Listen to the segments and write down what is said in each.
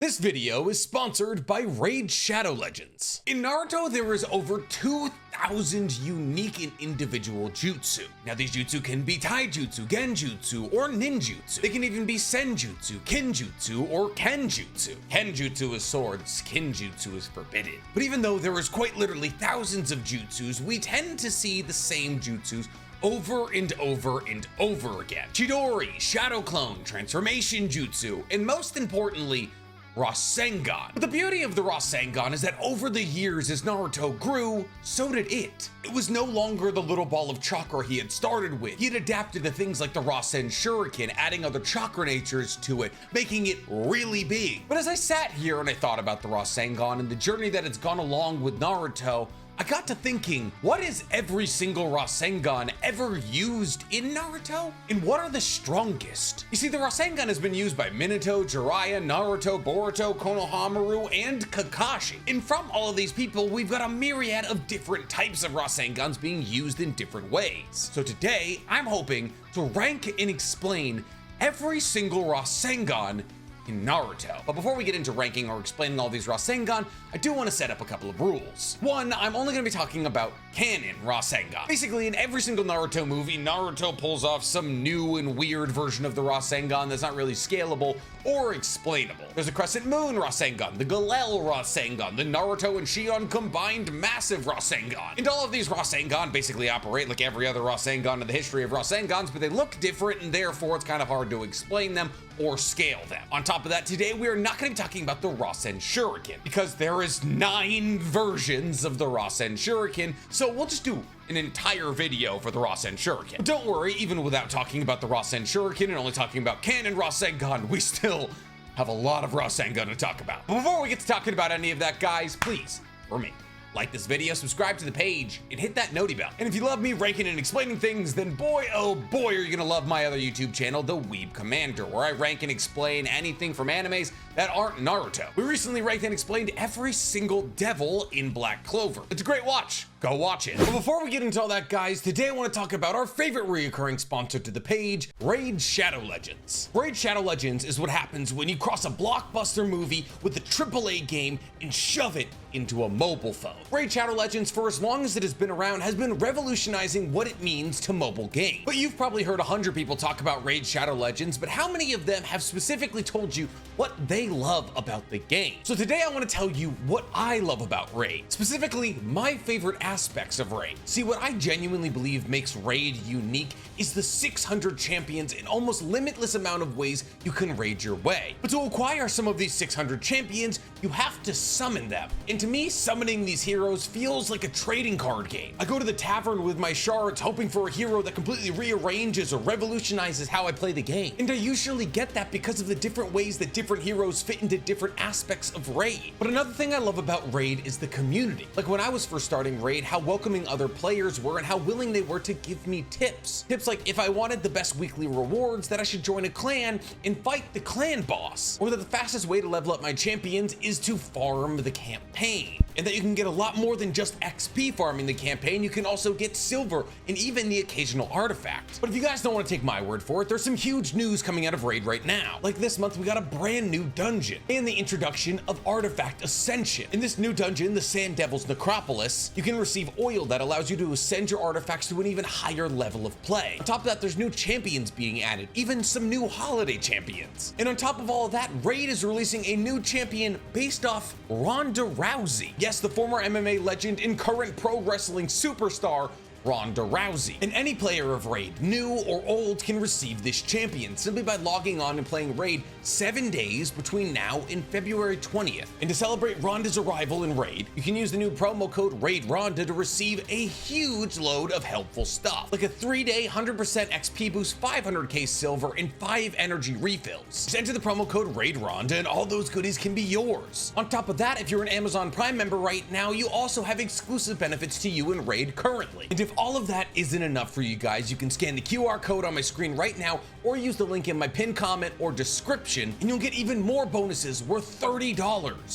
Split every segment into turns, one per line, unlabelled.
This video is sponsored by Raid Shadow Legends. In Naruto, there is over 2,000 unique and individual jutsu. Now these jutsu can be taijutsu, genjutsu, or ninjutsu. They can even be senjutsu, kinjutsu, or kenjutsu. Kenjutsu is swords, kinjutsu is forbidden. But even though there is quite literally thousands of jutsus, we tend to see the same jutsus over and over and over again. Chidori, Shadow Clone, Transformation Jutsu, and most importantly, Rasengan. But the beauty of the Rasengan is that over the years as Naruto grew, so did it. It was no longer the little ball of chakra he had started with. He had adapted to things like the Rasen Shuriken, adding other chakra natures to it, making it really big. But as I sat here and I thought about the Rasengan and the journey that it's gone along with Naruto, I got to thinking, what is every single Rasengan ever used in Naruto? And what are the strongest? You see, the Rasengan has been used by Minato, Jiraiya, Naruto, Boruto, Konohamaru, and Kakashi. And from all of these people, we've got a myriad of different types of Rasengans being used in different ways. So today, I'm hoping to rank and explain every single Rasengan in Naruto. But before we get into ranking or explaining all these Rasengan, I do want to set up a couple of rules. One, I'm only going to be talking about canon Rasengan. Basically, in every single Naruto movie, Naruto pulls off some new and weird version of the Rasengan that's not really scalable or explainable. There's a Crescent Moon Rasengan, the Galel Rasengan, the Naruto and Shion combined massive Rasengan. And all of these Rasengan basically operate like every other Rasengan in the history of Rasengans, but they look different and therefore it's kind of hard to explain them or scale them. On top of that, today we are not going to be talking about the Rasen Shuriken because there is 9 versions of the Rasen Shuriken, so we'll just do an entire video for the Rasen Shuriken. But don't worry, even without talking about the Rasen Shuriken and only talking about canon Rasengan, we still have a lot of Rasengan to talk about. But before we get to talking about any of that, guys, please, for me, like this video, subscribe to the page, and hit that noti bell. And if you love me ranking and explaining things, then boy, oh boy, are you gonna love my other YouTube channel, The Weeb Commander, where I rank and explain anything from animes that aren't Naruto. We recently ranked and explained every single devil in Black Clover. It's a great watch. Go watch it. But before we get into all that, guys, today I want to talk about our favorite reoccurring sponsor to the page, Raid Shadow Legends. Raid Shadow Legends is what happens when you cross a blockbuster movie with a AAA game and shove it into a mobile phone. Raid Shadow Legends, for as long as it has been around, has been revolutionizing what it means to mobile games. But you've probably heard 100 people talk about Raid Shadow Legends, but how many of them have specifically told you what they love about the game? So today I want to tell you what I love about Raid, specifically my favorite aspects of Raid. See, what I genuinely believe makes Raid unique is the 600 champions and almost limitless amount of ways you can raid your way. But to acquire some of these 600 champions, you have to summon them. And to me, summoning these heroes feels like a trading card game. I go to the tavern with my shards hoping for a hero that completely rearranges or revolutionizes how I play the game. And I usually get that because of the different ways that different heroes fit into different aspects of Raid. But another thing I love about Raid is the community. Like when I was first starting Raid, how welcoming other players were and how willing they were to give me tips. Tips like if I wanted the best weekly rewards, that I should join a clan and fight the clan boss, or that the fastest way to level up my champions is to farm the campaign, and that you can get a lot more than just XP farming the campaign. You can also get silver and even the occasional artifact. But if you guys don't want to take my word for it, there's some huge news coming out of Raid right now. Like this month, we got a brand new dungeon and the introduction of Artifact Ascension. In this new dungeon, the Sand Devil's Necropolis, you can receive oil that allows you to ascend your artifacts to an even higher level of play. On top of that, there's new champions being added, even some new holiday champions. And on top of all of that, Raid is releasing a new champion based off Ronda Rousey. Yes, the former MMA legend and current pro wrestling superstar, Ronda Rousey. And any player of Raid, new or old, can receive this champion simply by logging on and playing Raid 7 days between now and February 20th. And to celebrate Ronda's arrival in Raid, you can use the new promo code RAIDRONDA to receive a huge load of helpful stuff, like a 3-day 100% XP boost, 500k silver, and 5 energy refills. Just enter the promo code RAIDRONDA and all those goodies can be yours. On top of that, if you're an Amazon Prime member right now, you also have exclusive benefits to you in Raid currently. And if If all of that isn't enough for you guys, you can scan the QR code on my screen right now or use the link in my pinned comment or description and you'll get even more bonuses worth $30.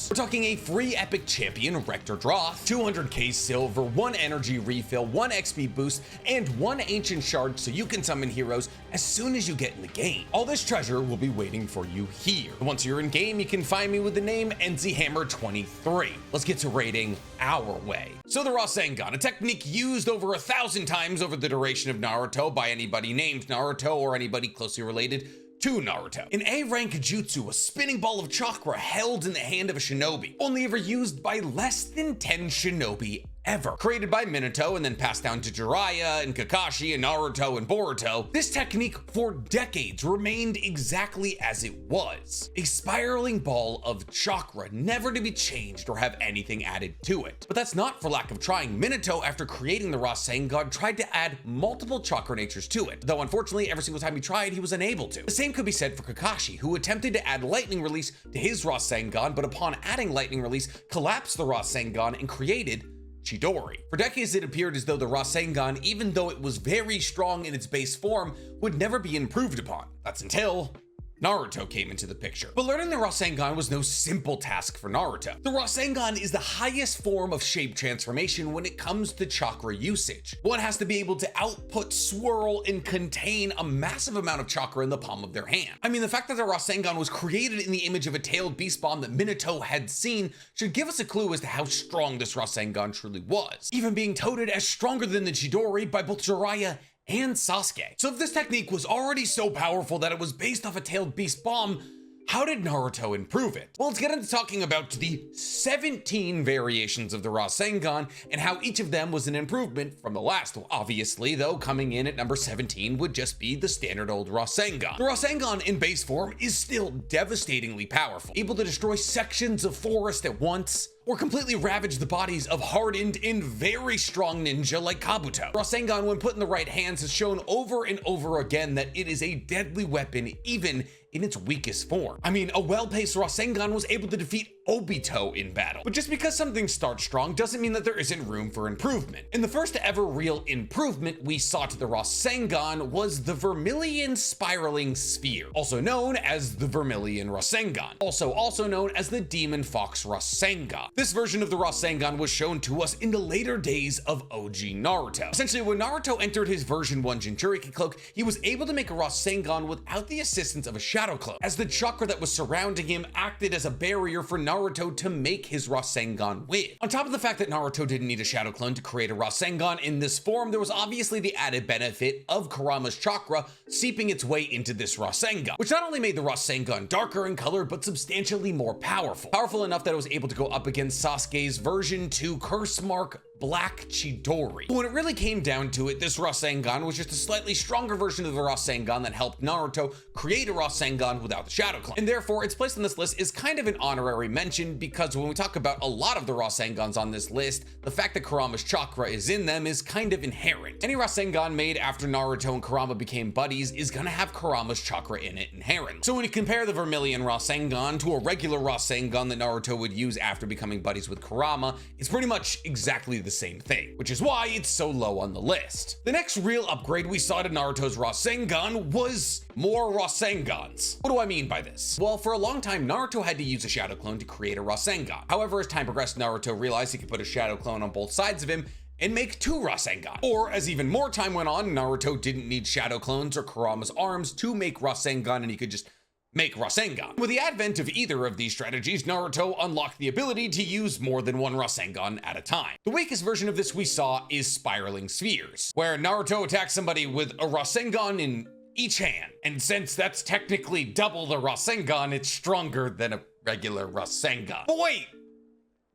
We're talking a free epic champion, Rector Droth, 200k silver, 1 energy refill, 1 XP boost, and 1 ancient shard so you can summon heroes as soon as you get in the game. All this treasure will be waiting for you here. Once you're in game, you can find me with the name NZHammer23. Let's get to raiding our way. So the Rasengan, a technique used over 1,000 times over the duration of Naruto by anybody named Naruto or anybody closely related to Naruto. An A-rank jutsu, a spinning ball of chakra held in the hand of a shinobi, only ever used by less than 10 shinobi ever. Created by Minato and then passed down to Jiraiya and Kakashi and Naruto and Boruto, this technique for decades remained exactly as it was. A spiraling ball of chakra, never to be changed or have anything added to it. But that's not for lack of trying. Minato, after creating the Rasengan, tried to add multiple chakra natures to it, though unfortunately every single time he tried, he was unable to. The same could be said for Kakashi, who attempted to add lightning release to his Rasengan, but upon adding lightning release, collapsed the Rasengan and created Chidori. For decades, it appeared as though the Rasengan, even though it was very strong in its base form, would never be improved upon. That's until Naruto came into the picture. But learning the Rasengan was no simple task for Naruto. The Rasengan is the highest form of shape transformation when it comes to chakra usage. One has to be able to output, swirl, and contain a massive amount of chakra in the palm of their hand. I mean, the fact that the Rasengan was created in the image of a tailed beast bomb that Minato had seen should give us a clue as to how strong this Rasengan truly was, even being touted as stronger than the Chidori by both Jiraiya and Sasuke. So if this technique was already so powerful that it was based off a tailed beast bomb, how did Naruto improve it? Well, let's get into talking about the 17 variations of the Rasengan and how each of them was an improvement from the last. Obviously, though, coming in at number 17 would just be the standard old Rasengan. The Rasengan in base form is still devastatingly powerful, able to destroy sections of forest at once, or completely ravage the bodies of hardened and very strong ninja like Kabuto. Rasengan, when put in the right hands, has shown over and over again that it is a deadly weapon, even in its weakest form. I mean, a well-paced Rasengan was able to defeat Obito in battle. But just because something starts strong doesn't mean that there isn't room for improvement. And the first ever real improvement we saw to the Rasengan was the Vermilion Spiraling Sphere, also known as the Vermilion Rasengan, also known as the Demon Fox Rasengan. This version of the Rasengan was shown to us in the later days of OG Naruto. Essentially, when Naruto entered his version 1 Jinchuriki cloak, he was able to make a Rasengan without the assistance of a shadow cloak, as the chakra that was surrounding him acted as a barrier for Naruto to make his Rasengan with. On top of the fact that Naruto didn't need a shadow clone to create a Rasengan in this form, there was obviously the added benefit of Kurama's chakra seeping its way into this Rasengan, which not only made the Rasengan darker in color, but substantially more powerful. Powerful enough that it was able to go up against Sasuke's version 2 curse mark Black Chidori. But when it really came down to it, this Rasengan was just a slightly stronger version of the Rasengan that helped Naruto create a Rasengan without the shadow clone. And therefore, its place on this list is kind of an honorary mention, because when we talk about a lot of the Rasengans on this list, the fact that Kurama's chakra is in them is kind of inherent. Any Rasengan made after Naruto and Kurama became buddies is gonna have Kurama's chakra in it inherent. So when you compare the Vermilion Rasengan to a regular Rasengan that Naruto would use after becoming buddies with Kurama, it's pretty much exactly the same thing, which is why it's so low on the list. The next real upgrade we saw to Naruto's Rasengan was more Rasengans. What do I mean by this? Well, for a long time, Naruto had to use a shadow clone to create a Rasengan. However, as time progressed, Naruto realized he could put a shadow clone on both sides of him and make 2 Rasengan. Or, as even more time went on, Naruto didn't need shadow clones or Kurama's arms to make Rasengan, and he could just make Rasengan. With the advent of either of these strategies, Naruto unlocked the ability to use more than one Rasengan at a time. The weakest version of this we saw is Spiraling Spheres, where Naruto attacks somebody with a Rasengan in each hand. And since that's technically double the Rasengan, it's stronger than a regular Rasengan. But wait!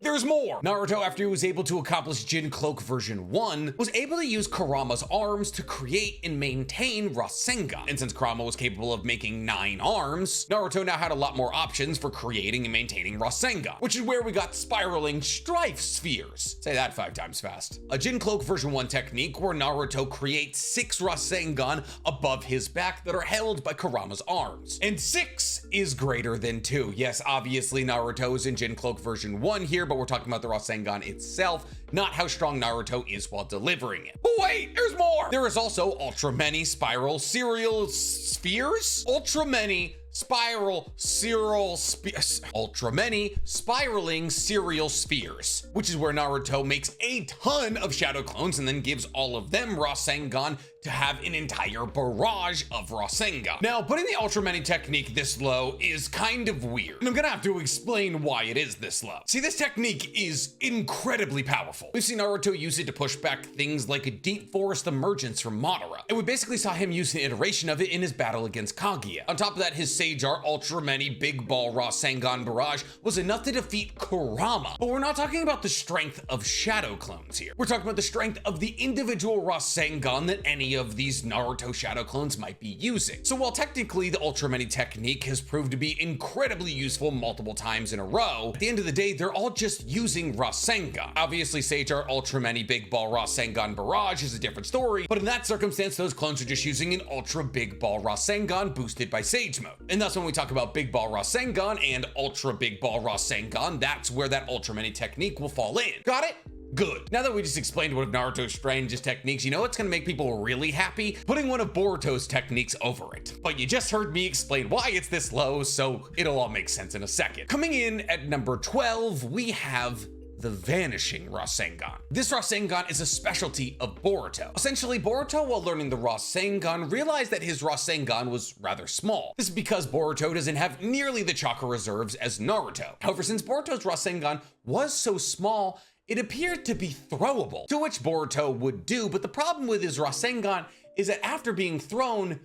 There's more! Naruto, after he was able to accomplish Jin Cloak version 1, was able to use Kurama's arms to create and maintain Rasengan. And since Kurama was capable of making 9 arms, Naruto now had a lot more options for creating and maintaining Rasengan, which is where we got Spiraling Strife Spheres. Say that 5 times fast. A Jin Cloak version 1 technique where Naruto creates 6 Rasengan above his back that are held by Kurama's arms. And 6 is greater than 2. Yes, obviously Naruto is in Jin Cloak version 1 here, but we're talking about the Rasengan itself, not how strong Naruto is while delivering it. But wait, there's more! There is also ultra many spiral serial spheres? Ultra many spiraling serial spheres, which is where Naruto makes a ton of shadow clones and then gives all of them Rasengan to have an entire barrage of Rasengan. Now, putting the ultra many technique this low is kind of weird, and I'm gonna have to explain why it is this low. See, this technique is incredibly powerful. We've seen Naruto use it to push back things like a deep forest emergence from Madara, and we basically saw him use an iteration of it in his battle against Kaguya. On top of that, his Sage Art ultra many big ball Rasengan barrage was enough to defeat Kurama. But we're not talking about the strength of shadow clones here. We're talking about the strength of the individual Rasengan that any of these Naruto shadow clones might be using. So while technically the ultra many technique has proved to be incredibly useful multiple times in a row, at the end of the day, they're all just using Rasengan. Obviously, Sage Art ultra many big ball Rasengan barrage is a different story, but in that circumstance, those clones are just using an ultra big ball Rasengan boosted by Sage Mode. And thus when we talk about big ball Rasengan and ultra big ball Rasengan, that's where that ultra many technique will fall in. Got it? Good. Now that we just explained one of Naruto's strangest techniques, you know what's gonna make people really happy? Putting one of Boruto's techniques over it. But you just heard me explain why it's this low, so it'll all make sense in a second. Coming in at number 12, we have the vanishing Rasengan. This Rasengan is a specialty of Boruto. Essentially, Boruto, while learning the Rasengan, realized that his Rasengan was rather small. This is because Boruto doesn't have nearly the chakra reserves as Naruto. However, since Boruto's Rasengan was so small, it appeared to be throwable, to which Boruto would do, but the problem with his Rasengan is that after being thrown,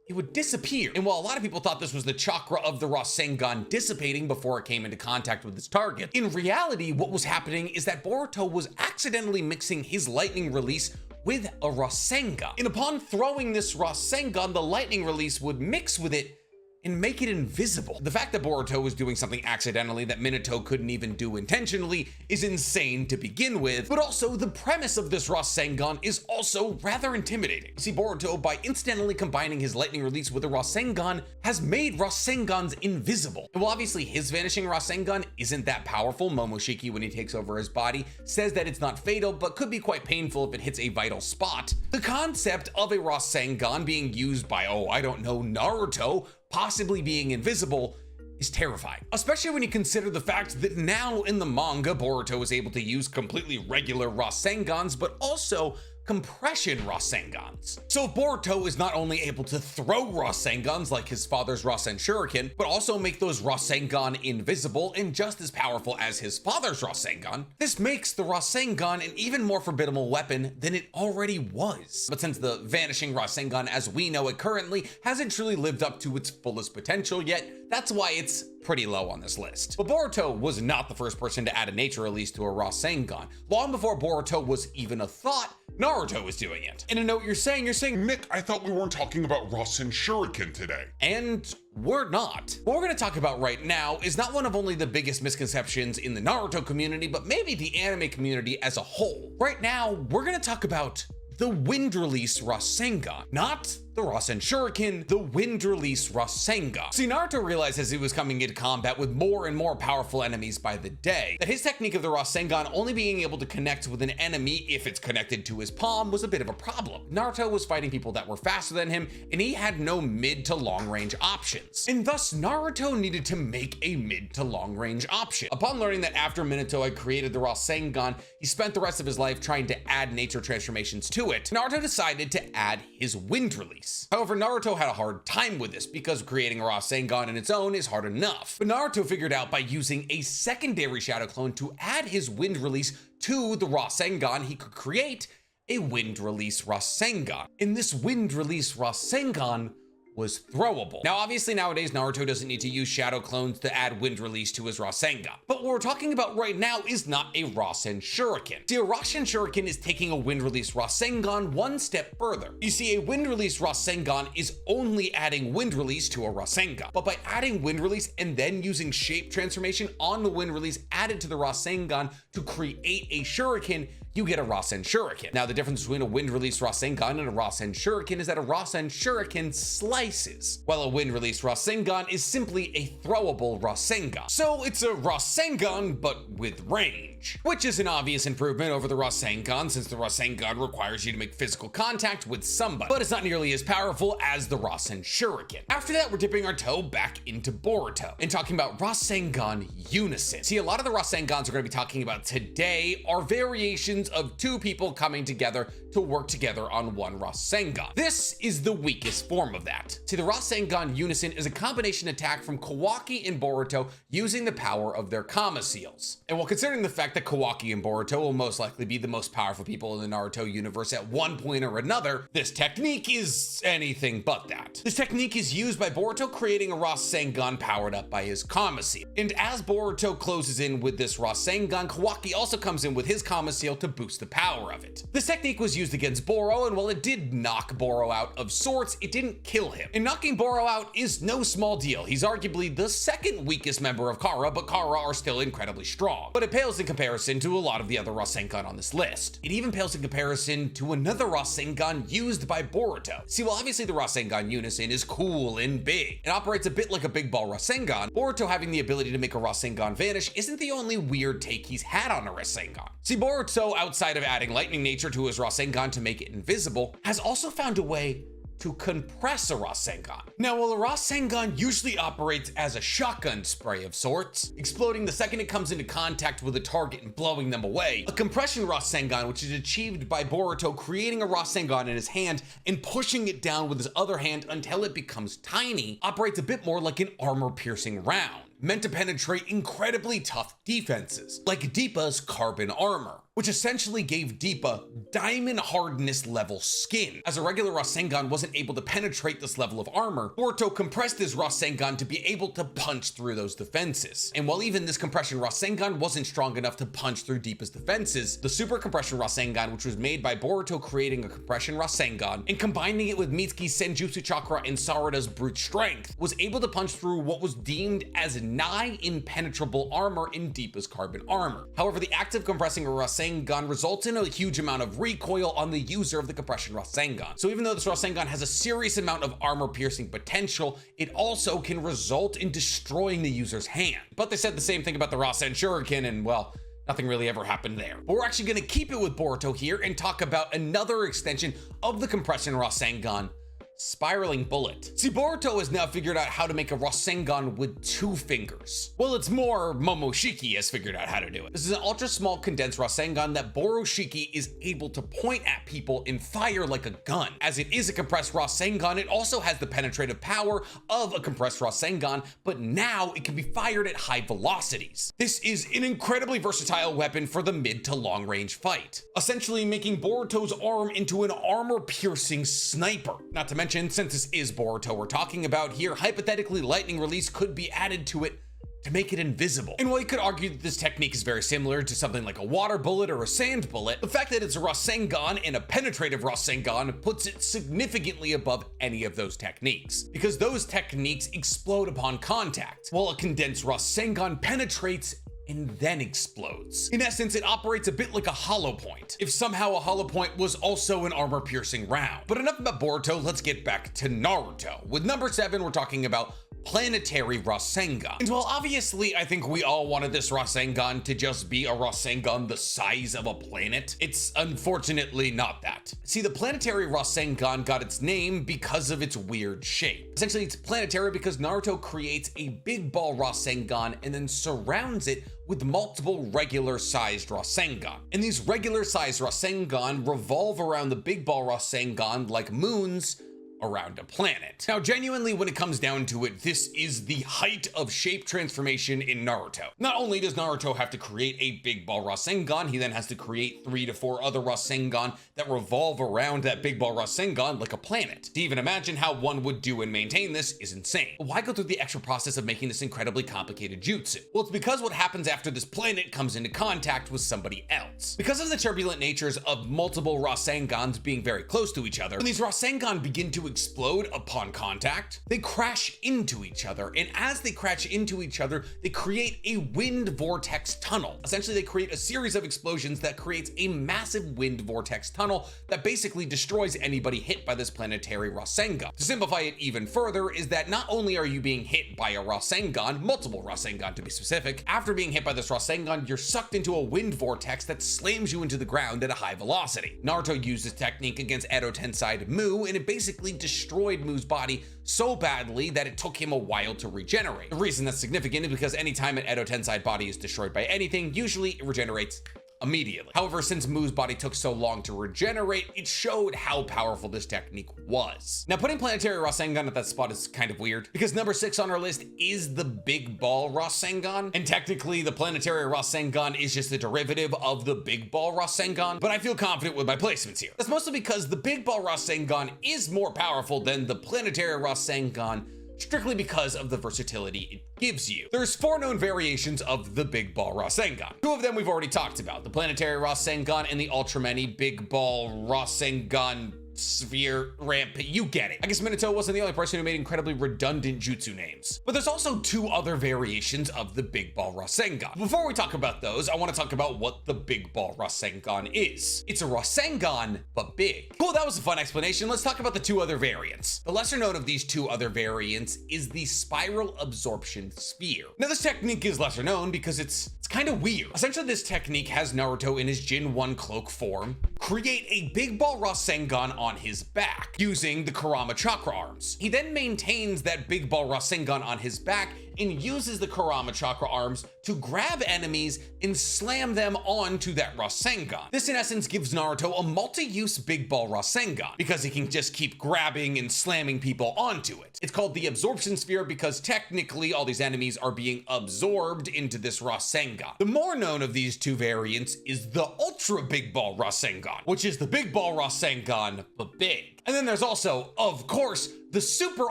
it would disappear. And while a lot of people thought this was the chakra of the Rasengan dissipating before it came into contact with its target, in reality, what was happening is that Boruto was accidentally mixing his lightning release with a Rasengan. And upon throwing this Rasengan, the lightning release would mix with it and make it invisible. The fact that Boruto was doing something accidentally that Minato couldn't even do intentionally is insane to begin with, but also the premise of this Rasengan is also rather intimidating. See, Boruto, by incidentally combining his lightning release with a Rasengan, has made Rasengans invisible. And while obviously his vanishing Rasengan isn't that powerful, Momoshiki, when he takes over his body, says that it's not fatal, but could be quite painful if it hits a vital spot. The concept of a Rasengan being used by, Naruto, possibly being invisible, is terrifying, especially when you consider the fact that now in the manga, Boruto is able to use completely regular Rasengans, but also compression Rasengans. So Boruto is not only able to throw Rasengans like his father's Rasen Shuriken, but also make those Rasengan invisible and just as powerful as his father's Rasengan. This makes the Rasengan an even more formidable weapon than it already was. But since the vanishing Rasengan as we know it currently hasn't truly lived up to its fullest potential yet, that's why it's pretty low on this list. But Boruto was not the first person to add a nature release to a Rasengan. Long before Boruto was even a thought, Naruto was doing it. And I know what you're saying,
Nick, I thought we weren't talking about Rasen Shuriken today.
And we're not. What we're gonna talk about right now is not one of only the biggest misconceptions in the Naruto community, but maybe the anime community as a whole. Right now, we're gonna talk about the wind release Rasengan, not the Rasen Shuriken, the wind release Rasengan. See, Naruto realized as he was coming into combat with more and more powerful enemies by the day, that his technique of the Rasengan only being able to connect with an enemy if it's connected to his palm was a bit of a problem. Naruto was fighting people that were faster than him, and he had no mid to long range options. And thus, Naruto needed to make a mid to long range option. Upon learning that after Minato had created the Rasengan, he spent the rest of his life trying to add nature transformations to it, Naruto decided to add his wind release. However, Naruto had a hard time with this because creating a Rasengan on its own is hard enough. But Naruto figured out by using a secondary shadow clone to add his wind release to the Rasengan, he could create a wind release Rasengan. And this wind release Rasengan was throwable. Now, obviously nowadays, Naruto doesn't need to use shadow clones to add wind release to his Rasengan. But what we're talking about right now is not a Rasen Shuriken. See, a Rasen Shuriken is taking a wind release Rasengan one step further. You see, a wind release Rasengan is only adding wind release to a Rasengan. But by adding wind release and then using shape transformation on the wind release added to the Rasengan to create a Shuriken, you get a Rasen Shuriken. Now, the difference between a wind-released Rasengan and a Rasen Shuriken is that a Rasen Shuriken slices, while a wind-released Rasengan is simply a throwable Rasengan. So it's a Rasengan, but with range, which is an obvious improvement over the Rasengan, since the Rasengan requires you to make physical contact with somebody, but it's not nearly as powerful as the Rasen Shuriken. After that, we're dipping our toe back into Boruto and talking about Rasengan unison. See, a lot of the Rasengans we're going to be talking about today are variations of two people coming together to work together on one Rasengan. This is the weakest form of that. See, the Rasengan unison is a combination attack from Kawaki and Boruto using the power of their Kama seals. And while considering the fact that Kawaki and Boruto will most likely be the most powerful people in the Naruto universe at one point or another, this technique is anything but that. This technique is used by Boruto creating a Rasengan powered up by his Kama seal. And as Boruto closes in with this Rasengan, Kawaki also comes in with his Kama seal to boost the power of it. This technique was used against Boro, and while it did knock Boro out of sorts, it didn't kill him. And knocking Boro out is no small deal. He's arguably the second weakest member of Kara, but Kara are still incredibly strong. But it pales in comparison to a lot of the other Rasengan on this list. It even pales in comparison to another Rasengan used by Boruto. See, while obviously the Rasengan unison is cool and big, it operates a bit like a big ball Rasengan, Boruto having the ability to make a Rasengan vanish isn't the only weird take he's had on a Rasengan. See, Boruto, outside of adding lightning nature to his Rasengan to make it invisible, has also found a way to compress a Rasengan. Now, while a Rasengan usually operates as a shotgun spray of sorts, exploding the second it comes into contact with a target and blowing them away, a compression Rasengan, which is achieved by Boruto creating a Rasengan in his hand and pushing it down with his other hand until it becomes tiny, operates a bit more like an armor-piercing round, meant to penetrate incredibly tough defenses, like Deepa's carbon armor, which essentially gave Deepa diamond hardness level skin. As a regular Rasengan wasn't able to penetrate this level of armor, Boruto compressed his Rasengan to be able to punch through those defenses. And while even this compression Rasengan wasn't strong enough to punch through Deepa's defenses, the super compression Rasengan, which was made by Boruto creating a compression Rasengan and combining it with Mitsuki's Senjutsu Chakra and Sarada's brute strength, was able to punch through what was deemed as nigh impenetrable armor in Deepa's carbon armor. However, the act of compressing a Rasengan results in a huge amount of recoil on the user of the compression Rasengan. So even though this Rasengan has a serious amount of armor-piercing potential, it also can result in destroying the user's hand. But they said the same thing about the Rasen Shuriken, and well, nothing really ever happened there. But we're actually going to keep it with Boruto here and talk about another extension of the compression Rasengan, Spiraling Bullet. See, Boruto has now figured out how to make a Rasengan with 2 fingers. Well, it's more Momoshiki has figured out how to do it. This is an ultra small condensed Rasengan that Boroshiki is able to point at people and fire like a gun. As it is a compressed Rasengan, it also has the penetrative power of a compressed Rasengan, but now it can be fired at high velocities. This is an incredibly versatile weapon for the mid to long range fight, essentially making Boruto's arm into an armor-piercing sniper. Not to mention, since this is Boruto we're talking about here, hypothetically lightning release could be added to it to make it invisible. And while you could argue that this technique is very similar to something like a water bullet or a sand bullet, the fact that it's a Rasengan and a penetrative Rasengan puts it significantly above any of those techniques, because those techniques explode upon contact, while a condensed Rasengan penetrates and then explodes. In essence, it operates a bit like a hollow point, if somehow a hollow point was also an armor-piercing round. But enough about Boruto, let's get back to Naruto. With number 7, we're talking about Planetary Rasengan. And while obviously I think we all wanted this Rasengan to just be a Rasengan the size of a planet, it's unfortunately not that. See, the Planetary Rasengan got its name because of its weird shape. Essentially, it's planetary because Naruto creates a big ball Rasengan and then surrounds it with multiple regular-sized Rasengan. And these regular-sized Rasengan revolve around the big ball Rasengan like moons around a planet. Now, genuinely, when it comes down to it, this is the height of shape transformation in Naruto. Not only does Naruto have to create a big ball Rasengan, he then has to create 3 to 4 other Rasengan that revolve around that big ball Rasengan like a planet. To even imagine how one would do and maintain this is insane. But why go through the extra process of making this incredibly complicated jutsu? Well, it's because what happens after this planet comes into contact with somebody else. Because of the turbulent natures of multiple Rasengans being very close to each other, when these Rasengan begin to to explode upon contact, they crash into each other. And as they crash into each other, they create a wind vortex tunnel. Essentially, they create a series of explosions that creates a massive wind vortex tunnel that basically destroys anybody hit by this planetary Rasengan. To simplify it even further is that not only are you being hit by a Rasengan, multiple Rasengan to be specific, after being hit by this Rasengan, you're sucked into a wind vortex that slams you into the ground at a high velocity. Naruto used this technique against Edo Tensei's Mu, and it basically destroyed Mu's body so badly that it took him a while to regenerate. The reason that's significant is because anytime an Edo Tensei body is destroyed by anything, usually it regenerates immediately. However, since Mu's body took so long to regenerate, it showed how powerful this technique was. Now, putting Planetary Rasengan at that spot is kind of weird, because number 6 on our list is the Big Ball Rasengan, and technically the Planetary Rasengan is just a derivative of the Big Ball Rasengan, but I feel confident with my placements here. That's mostly because the Big Ball Rasengan is more powerful than the Planetary Rasengan, strictly because of the versatility it gives you. There's 4 known variations of the Big Ball Rasengan. 2 of them we've already talked about, the Planetary Rasengan and the Ultra Many Big Ball Rasengan Sphere Ramp. You get it. I guess Minato wasn't the only person who made incredibly redundant jutsu names. But there's also 2 other variations of the Big Ball Rasengan. Before we talk about those, I want to talk about what the Big Ball Rasengan is. It's a Rasengan, but big. Cool, that was a fun explanation. Let's talk about the 2 other variants. The lesser known of these 2 other variants is the Spiral Absorption Sphere. Now, this technique is lesser known because it's kind of weird. Essentially, this technique has Naruto in his Jin 1 cloak form create a Big Ball Rasengan on his back using the Kurama Chakra arms. He then maintains that Big Ball Rasengan on his back and uses the Kurama Chakra arms to grab enemies and slam them onto that Rasengan. This in essence gives Naruto a multi-use Big Ball Rasengan because he can just keep grabbing and slamming people onto it. It's called the Absorption Sphere because technically all these enemies are being absorbed into this Rasengan. The more known of these 2 variants is the Ultra Big Ball Rasengan, which is the Big Ball Rasengan, but big. And then there's also, of course, the Super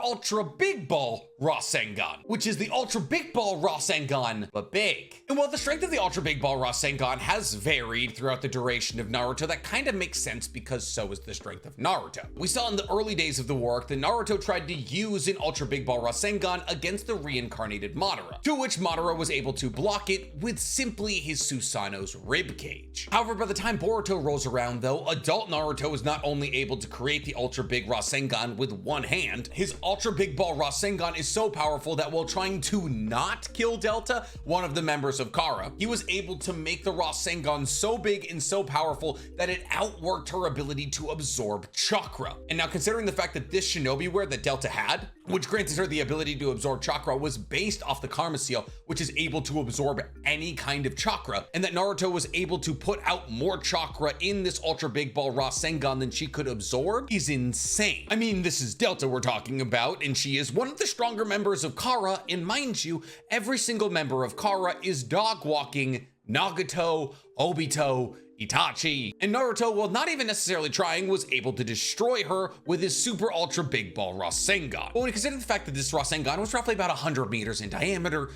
Ultra Big Ball Rasengan, which is the Ultra Big Ball Rasengan, but big. And while the strength of the Ultra Big Ball Rasengan has varied throughout the duration of Naruto, that kind of makes sense because so is the strength of Naruto. We saw in the early days of the war arc that Naruto tried to use an Ultra Big Ball Rasengan against the reincarnated Madara, to which Madara was able to block it with simply his Susanoo's ribcage. However, by the time Boruto rolls around though, adult Naruto is not only able to create the Ultra Big Rasengan with one hand, his Ultra Big Ball Rasengan is so powerful that while trying to not kill Delta, one of the members of Kara, he was able to make the Rasengan so big and so powerful that it outworked her ability to absorb chakra. And now considering the fact that this shinobi wear that Delta had, which granted her the ability to absorb chakra, was based off the Karma Seal, which is able to absorb any kind of chakra, and that Naruto was able to put out more chakra in this Ultra Big Ball Rasengan than she could absorb, is insane. I mean, this is Delta we're talking about, and she is one of the stronger members of Kara, and mind you, every single member of Kara is dog walking Nagato, Obito, Itachi, and Naruto, while not even necessarily trying, was able to destroy her with his Super Ultra Big Ball Rasengan. But when you consider the fact that this Rasengan was roughly about 100 meters in diameter,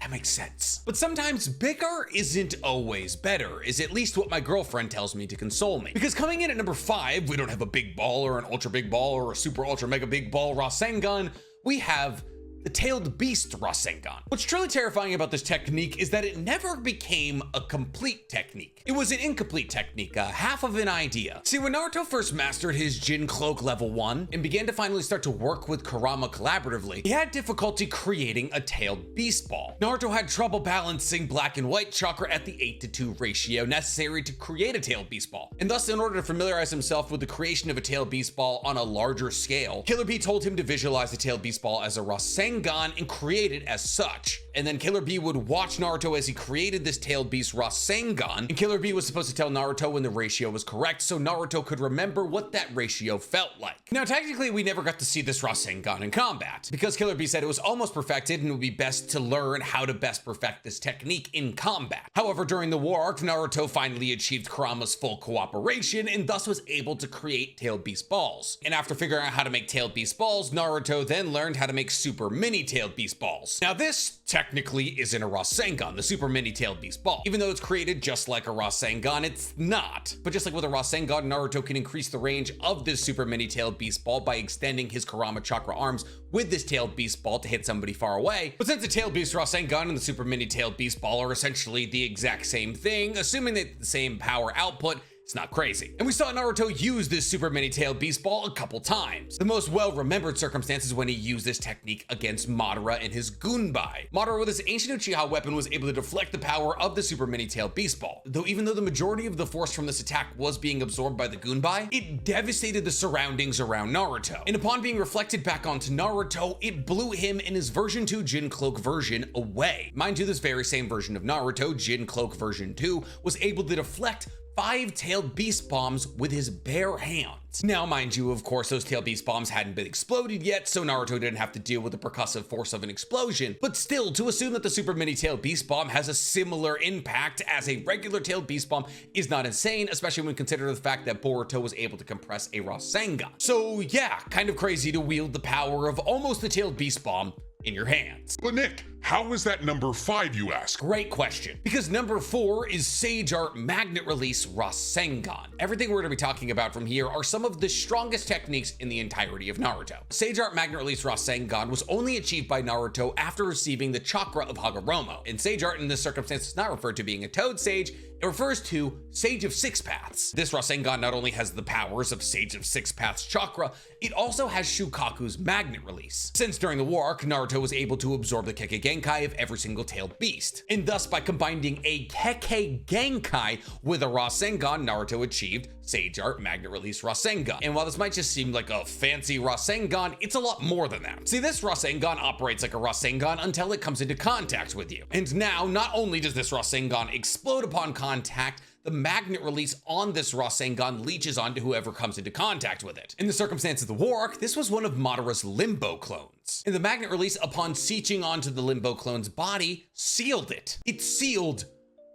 that makes sense. But sometimes bigger isn't always better, is at least what my girlfriend tells me to console me. Because coming in at number 5, we don't have a big ball or an ultra big ball or a super ultra mega big ball Rasengan, we have the Tailed Beast Rasengan. What's truly terrifying about this technique is that it never became a complete technique. It was an incomplete technique, half of an idea. See, when Naruto first mastered his Jin Cloak level 1 and began to finally start to work with Kurama collaboratively, he had difficulty creating a Tailed Beast Ball. Naruto had trouble balancing black and white chakra at the 8:2 ratio necessary to create a Tailed Beast Ball. And thus, in order to familiarize himself with the creation of a Tailed Beast Ball on a larger scale, Killer Bee told him to visualize the Tailed Beast Ball as a Rasengan and create it as such. And then Killer Bee would watch Naruto as he created this Tailed Beast Rasengan, and Killer Bee was supposed to tell Naruto when the ratio was correct so Naruto could remember what that ratio felt like. Now, technically, we never got to see this Rasengan in combat, because Killer Bee said it was almost perfected and it would be best to learn how to best perfect this technique in combat. However, during the war arc, Naruto finally achieved Kurama's full cooperation and thus was able to create Tailed Beast Balls. And after figuring out how to make Tailed Beast Balls, Naruto then learned how to make Super mini-tailed beast balls. Now this technically isn't a Rasengan, the super mini-tailed beast ball. Even though it's created just like a Rasengan, it's not. But just like with a Rasengan, Naruto can increase the range of this super mini-tailed beast ball by extending his Kurama Chakra arms with this tailed beast ball to hit somebody far away. But since the tailed beast Rasengan and the super mini-tailed beast ball are essentially the exact same thing, assuming that the same power output, it's not crazy. And we saw Naruto use this super mini-tailed beast ball a couple times. The most well-remembered circumstance is when he used this technique against Madara and his Gunbai. Madara with his ancient Uchiha weapon was able to deflect the power of the super mini-tailed beast ball. Though even though the majority of the force from this attack was being absorbed by the Gunbai, it devastated the surroundings around Naruto. And upon being reflected back onto Naruto, it blew him and his version 2 Jin Cloak version away. Mind you, this very same version of Naruto, Jin Cloak version 2, was able to deflect 5 tailed beast bombs with his bare hands. Now, mind you, of course, those tailed beast bombs hadn't been exploded yet, so Naruto didn't have to deal with the percussive force of an explosion. But still, to assume that the super mini tailed beast bomb has a similar impact as a regular tailed beast bomb is not insane, especially when considering the fact that Boruto was able to compress a Rasengan. So yeah, kind of crazy to wield the power of almost the tailed beast bomb in your hands.
But Nick, how is that number 5, you ask?
Great question. Because number 4 is Sage Art Magnet Release Rasengan. Everything we're going to be talking about from here are some of the strongest techniques in the entirety of Naruto. Sage Art Magnet Release Rasengan was only achieved by Naruto after receiving the chakra of Hagoromo. And Sage Art in this circumstance is not referred to being a Toad Sage, it refers to Sage of Six Paths. This Rasengan not only has the powers of Sage of Six Paths chakra, it also has Shukaku's magnet release. Since during the war arc, Naruto was able to absorb the Kekkei Genkai of every single tailed beast. And thus, by combining a Kekkei Genkai with a Rasengan, Naruto achieved Sage Art Magnet Release Rasengan. And while this might just seem like a fancy Rasengan, it's a lot more than that. See, this Rasengan operates like a Rasengan until it comes into contact with you. And now, not only does this Rasengan explode upon contact, the magnet release on this Rasengan leeches onto whoever comes into contact with it. In the circumstance of the war arc, this was one of Madara's Limbo clones. And the magnet release, upon seeching onto the Limbo clone's body, sealed it. It sealed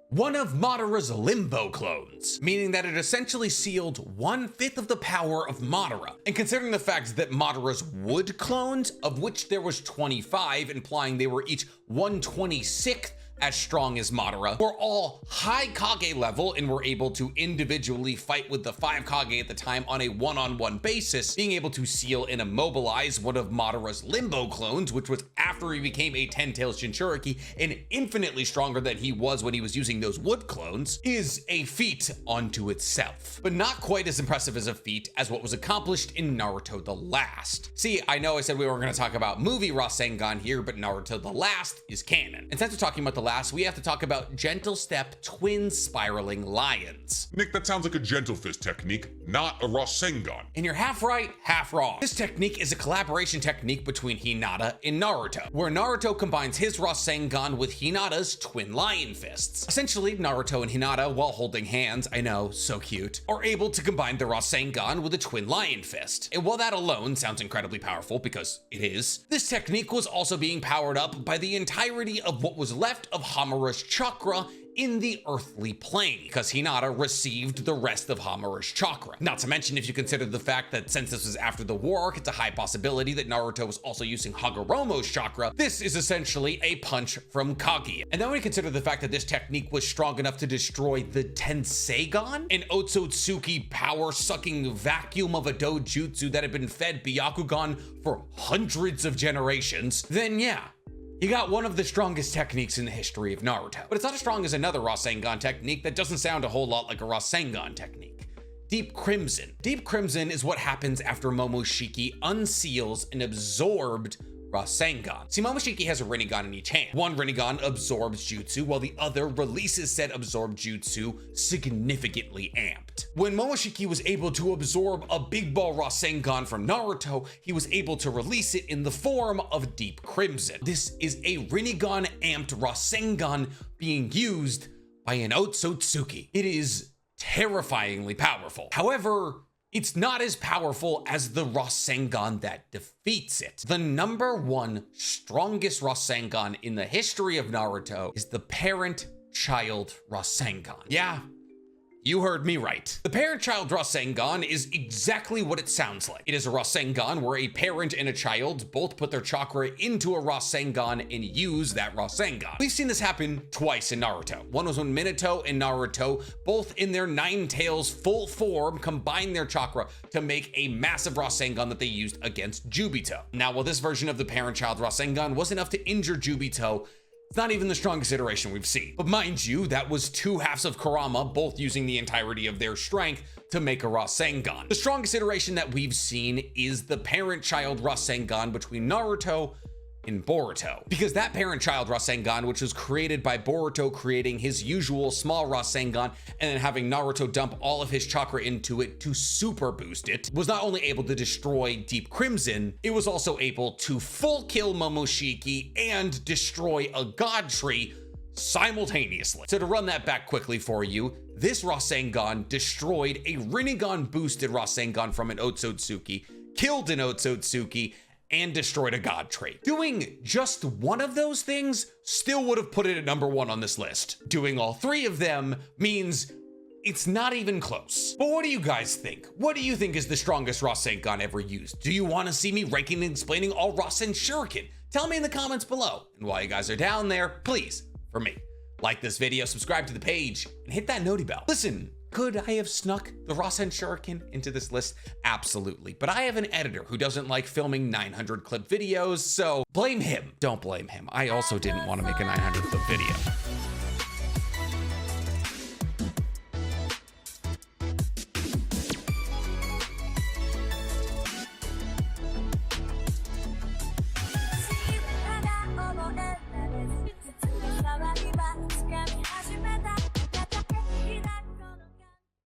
one of Madara's Limbo clones, meaning that it essentially sealed 1/5 of the power of Madara. And considering the fact that Madara's Wood clones, of which there was 25, implying they were each 1/26th as strong as Madara, were all high Kage level and were able to individually fight with the 5 Kage at the time on a one-on-one basis, being able to seal and immobilize one of Madara's Limbo clones, which was after he became a 10-tailed Jinchuriki and infinitely stronger than he was when he was using those Wood clones, is a feat unto itself. But not quite as impressive as a feat as what was accomplished in Naruto the Last. See, I know I said we weren't going to talk about movie Rasengan here, but Naruto the Last is canon. And since we're talking about the last, we have to talk about Gentle Step Twin Spiraling Lions.
Nick, that sounds like a gentle fist technique, not a Rasengan.
And you're half right, half wrong. This technique is a collaboration technique between Hinata and Naruto, where Naruto combines his Rasengan with Hinata's Twin Lion Fists. Essentially, Naruto and Hinata, while holding hands, I know, so cute, are able to combine the Rasengan with a Twin Lion Fist. And while that alone sounds incredibly powerful, because it is, this technique was also being powered up by the entirety of what was left of Hamura's chakra in the earthly plane, because Hinata received the rest of Hamura's chakra. Not to mention, if you consider the fact that since this was after the war arc, it's a high possibility that Naruto was also using Hagoromo's chakra. This is essentially a punch from Kaguya. And then when you consider the fact that this technique was strong enough to destroy the Tenseigan, an Otsutsuki power-sucking vacuum of a dojutsu that had been fed Byakugan for hundreds of generations, then yeah, you got one of the strongest techniques in the history of Naruto. But it's not as strong as another Rasengan technique that doesn't sound a whole lot like a Rasengan technique. Deep Crimson. Deep Crimson is what happens after Momoshiki unseals an absorbed Rasengan. See, Momoshiki has a Rinnegan in each hand. One Rinnegan absorbs jutsu, while the other releases said absorbed jutsu significantly amped. When Momoshiki was able to absorb a big ball Rasengan from Naruto, he was able to release it in the form of Deep Crimson. This is a Rinnegan amped Rasengan being used by an Otsutsuki. It is terrifyingly powerful. However, it's not as powerful as the Rasengan that defeats it. The number one strongest Rasengan in the history of Naruto is the parent-child Rasengan. Yeah, You heard me right. The parent-child Rasengan is exactly what it sounds like. It is a Rasengan where a parent and a child both put their chakra into a Rasengan and use that Rasengan. We've seen this happen twice in Naruto. One was when Minato and Naruto, both in their Nine Tails full form, combined their chakra to make a massive Rasengan that they used against Jubito. Now, while this version of the parent-child Rasengan was enough to injure Jubito, it's not even the strongest iteration we've seen. But mind you, that was two halves of Kurama, both using the entirety of their strength to make a Rasengan. The strongest iteration that we've seen is the parent-child Rasengan between Naruto and Boruto. Because that parent-child Rasengan, which was created by Boruto creating his usual small Rasengan and then having Naruto dump all of his chakra into it to super boost it, was not only able to destroy Deep Crimson, it was also able to full kill Momoshiki and destroy a god tree simultaneously. So to run that back quickly for you, this Rasengan destroyed a Rinnegan boosted Rasengan from an Otsutsuki, killed an Otsutsuki, and destroyed a god tree. Doing just one of those things still would have put it at #1 on this list. Doing all three of them means it's not even close. But what do you guys think? What do you think is the strongest Rasengan ever used? Do you want to see me ranking and explaining all Rasen Shuriken? Tell me in the comments below. And while you guys are down there, please, for me, like this video, subscribe to the page, and hit that noti bell. Listen, could I have snuck the Rasen Shuriken into this list? Absolutely. But I have an editor who doesn't like filming 900 clip videos, so blame him. Don't blame him. I also didn't want to make a 900 clip video.